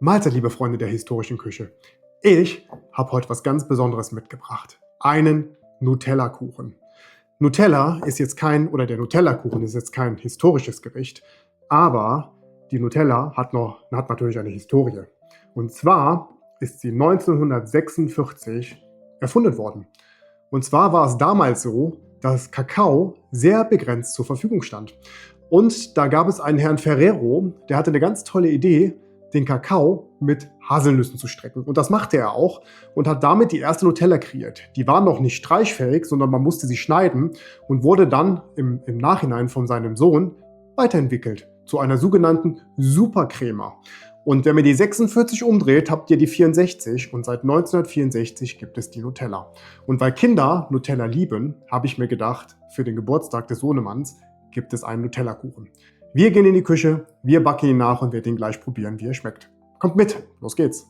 Mahlzeit, liebe Freunde der historischen Küche. Ich habe heute was ganz Besonderes mitgebracht. Einen Nutella-Kuchen. Nutella ist jetzt kein, oder der Nutella-Kuchen ist jetzt kein historisches Gericht, aber die Nutella hat natürlich eine Historie. Und zwar ist sie 1946 erfunden worden. Und zwar war es damals so, dass Kakao sehr begrenzt zur Verfügung stand. Und da gab es einen Herrn Ferrero, der hatte eine ganz tolle Idee, den Kakao mit Haselnüssen zu strecken. Und das machte er auch und hat damit die erste Nutella kreiert. Die war noch nicht streichfähig, sondern man musste sie schneiden und wurde dann im Nachhinein von seinem Sohn weiterentwickelt zu einer sogenannten Supercrema. Und wenn ihr die 46 umdreht, habt ihr die 64 und seit 1964 gibt es die Nutella. Und weil Kinder Nutella lieben, habe ich mir gedacht, für den Geburtstag des Sohnemanns gibt es einen Nutella-Kuchen. Wir gehen in die Küche, wir backen ihn nach und werden ihn gleich probieren, wie er schmeckt. Kommt mit, los geht's.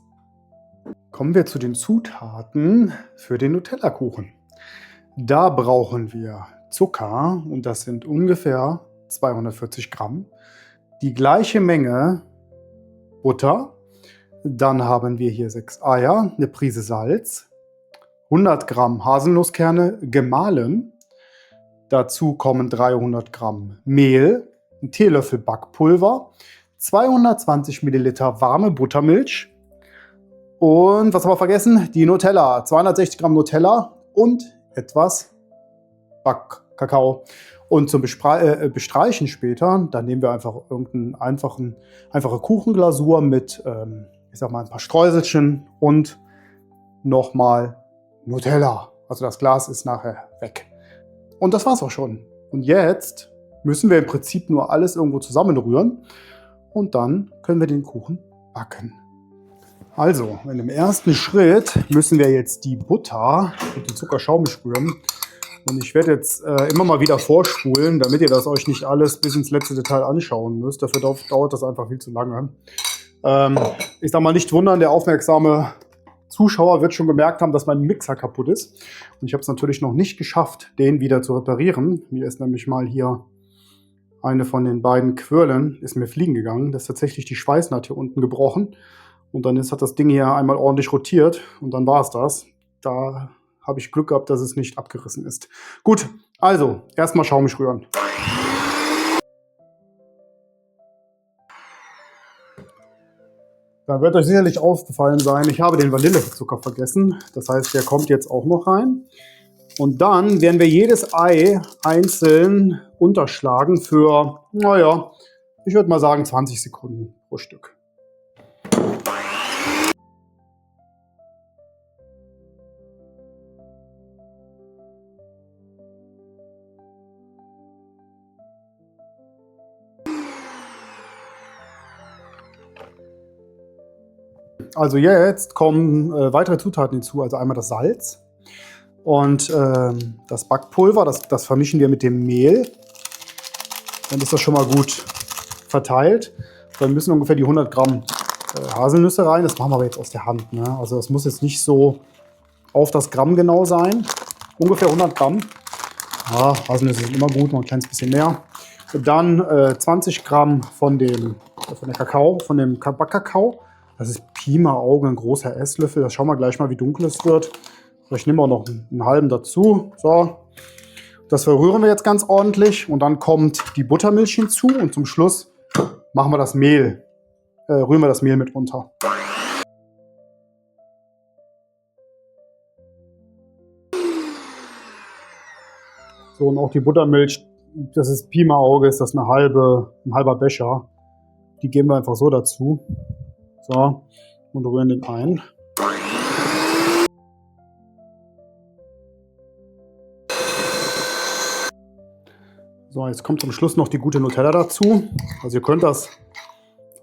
Kommen wir zu den Zutaten für den Nutella-Kuchen. Da brauchen wir Zucker und das sind ungefähr 240 Gramm. Die gleiche Menge Butter. Dann haben wir hier 6 Eier, eine Prise Salz, 100 Gramm Haselnusskerne gemahlen. Dazu kommen 300 Gramm Mehl, ein Teelöffel Backpulver, 220 Milliliter warme Buttermilch und was haben wir vergessen? Die Nutella, 260 Gramm Nutella und etwas Backkakao. Und zum Bestreichen später, dann nehmen wir einfach irgendeine einfache Kuchenglasur mit, ich sag mal, ein paar Streuselchen und nochmal Nutella. Also das Glas ist nachher weg. Und das war's auch schon. Und jetzt müssen wir im Prinzip nur alles irgendwo zusammenrühren und dann können wir den Kuchen backen. Also, in dem ersten Schritt müssen wir jetzt die Butter und den Zucker schaumig rühren. Und ich werde jetzt immer mal wieder vorspulen, damit ihr das euch nicht alles bis ins letzte Detail anschauen müsst. Dafür dauert das einfach viel zu lange. Ich sag mal, nicht wundern, der aufmerksame Zuschauer wird schon gemerkt haben, dass mein Mixer kaputt ist. Und ich habe es natürlich noch nicht geschafft, den wieder zu reparieren. Mir ist nämlich mal hier eine von den beiden Quirlen ist mir fliegen gegangen. Das ist tatsächlich die Schweißnaht hier unten gebrochen. Und dann hat das Ding hier einmal ordentlich rotiert und dann war es das. Da habe ich Glück gehabt, dass es nicht abgerissen ist. Gut, also erstmal schaumig rühren. Da wird euch sicherlich aufgefallen sein, ich habe den Vanillezucker vergessen. Das heißt, der kommt jetzt auch noch rein. Und dann werden wir jedes Ei einzeln unterschlagen für, naja, ich würde mal sagen 20 Sekunden pro Stück. Also jetzt kommen weitere Zutaten hinzu, also einmal das Salz und das Backpulver, das vermischen wir mit dem Mehl. Dann ist das schon mal gut verteilt. Dann müssen ungefähr die 100 Gramm Haselnüsse rein, das machen wir aber jetzt aus der Hand. Ne? Also das muss jetzt nicht so auf das Gramm genau sein, ungefähr 100 Gramm. Ja, Haselnüsse sind immer gut, noch ein kleines bisschen mehr. Dann 20 Gramm von dem Backkakao. Das ist Pi mal Auge, ein großer Esslöffel. Das schauen wir gleich mal, wie dunkel es wird. Vielleicht nehmen wir noch einen halben dazu. So. Das verrühren wir jetzt ganz ordentlich. Und dann kommt die Buttermilch hinzu. Und zum Schluss machen wir das Mehl. Rühren wir das Mehl mit runter. So, und auch die Buttermilch, das ist Pi mal Auge, ist das ein halber Becher. Die geben wir einfach so dazu. So, und rühren den ein. So, jetzt kommt zum Schluss noch die gute Nutella dazu. Also ihr könnt das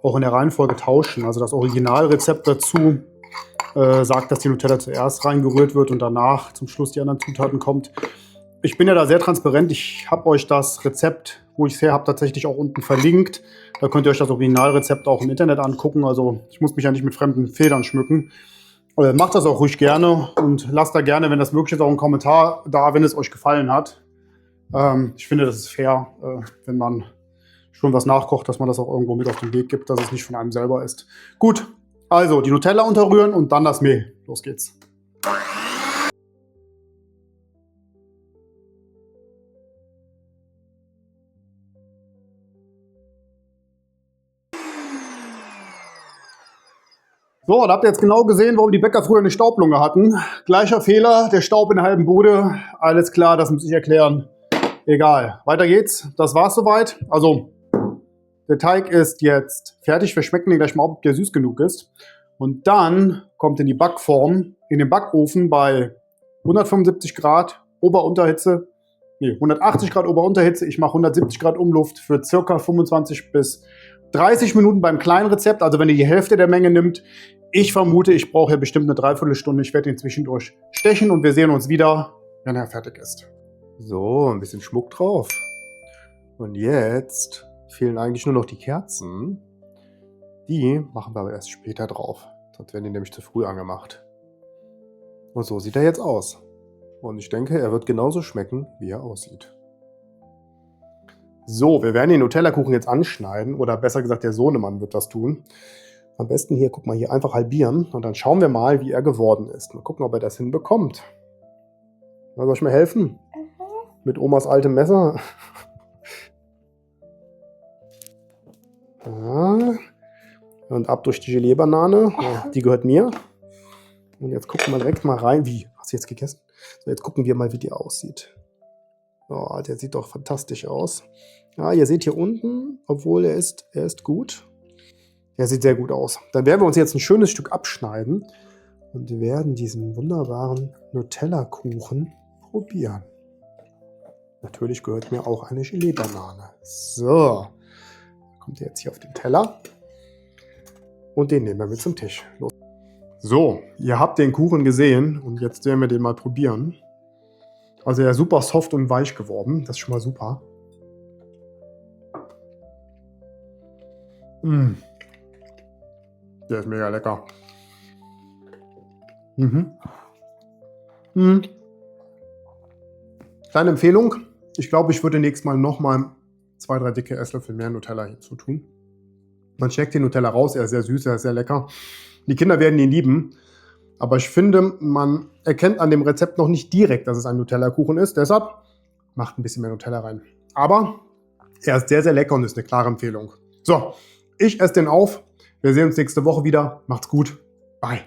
auch in der Reihenfolge tauschen. Also das Originalrezept dazu sagt, dass die Nutella zuerst reingerührt wird und danach zum Schluss die anderen Zutaten kommt. Ich bin ja da sehr transparent. Ich habe euch das Rezept, wo ich es her habe, tatsächlich auch unten verlinkt. Da könnt ihr euch das Originalrezept auch im Internet angucken. Also ich muss mich ja nicht mit fremden Federn schmücken. Macht das auch ruhig gerne und lasst da gerne, wenn das möglich ist, auch einen Kommentar da, wenn es euch gefallen hat. Ich finde, das ist fair, wenn man schon was nachkocht, dass man das auch irgendwo mit auf den Weg gibt, dass es nicht von einem selber ist. Gut, Also die Nutella unterrühren und dann das Mehl. Los geht's. So, da habt ihr jetzt genau gesehen, warum die Bäcker früher eine Staublunge hatten. Gleicher Fehler, der Staub in der halben Bude. Alles klar, das muss ich erklären. Egal, weiter geht's. Das war's soweit. Also, der Teig ist jetzt fertig. Wir schmecken den gleich mal, ob der süß genug ist. Und dann kommt in die Backform, in den Backofen bei 175 Grad Ober-Unterhitze. Nee, 180 Grad Ober-Unterhitze. Ich mache 170 Grad Umluft für circa 25 bis 30 Minuten beim kleinen Rezept. Also wenn ihr die Hälfte der Menge nimmt. Ich vermute, ich brauche ja bestimmt eine Dreiviertelstunde. Ich werde ihn zwischendurch stechen und wir sehen uns wieder, wenn er fertig ist. So, ein bisschen Schmuck drauf. Und jetzt fehlen eigentlich nur noch die Kerzen. Die machen wir aber erst später drauf. Sonst werden die nämlich zu früh angemacht. Und so sieht er jetzt aus. Und ich denke, er wird genauso schmecken, wie er aussieht. So, wir werden den Nutella-Kuchen jetzt anschneiden. Oder besser gesagt, der Sohnemann wird das tun. Am besten hier, guck mal, hier einfach halbieren. Und dann schauen wir mal, wie er geworden ist. Mal gucken, ob er das hinbekommt. Soll ich mir helfen? Mit Omas altem Messer. Ja. Und ab durch die Gelee-Banane. Ja, die gehört mir. Und jetzt gucken wir direkt mal rein. Wie? Hast du jetzt gegessen? So, jetzt gucken wir mal, wie die aussieht. Oh, der sieht doch fantastisch aus. Ja, ihr seht hier unten, obwohl er ist gut. Der sieht sehr gut aus. Dann werden wir uns jetzt ein schönes Stück abschneiden und werden diesen wunderbaren Nutella-Kuchen probieren. Natürlich gehört mir auch eine Gelee-Banane. So, kommt der jetzt hier auf den Teller und den nehmen wir mit zum Tisch. Los. So, ihr habt den Kuchen gesehen und jetzt werden wir den mal probieren. Also er ist super soft und weich geworden. Das ist schon mal super. Der ist mega lecker. Kleine Empfehlung. Ich glaube, ich würde nächstes Mal nochmal 2-3 dicke Esslöffel mehr Nutella hinzu tun. Man schmeckt den Nutella raus. Er ist sehr süß, er ist sehr lecker. Die Kinder werden ihn lieben. Aber ich finde, man erkennt an dem Rezept noch nicht direkt, dass es ein Nutella-Kuchen ist. Deshalb macht ein bisschen mehr Nutella rein. Aber er ist sehr, sehr lecker und ist eine klare Empfehlung. So, ich esse den auf. Wir sehen uns nächste Woche wieder. Macht's gut. Bye.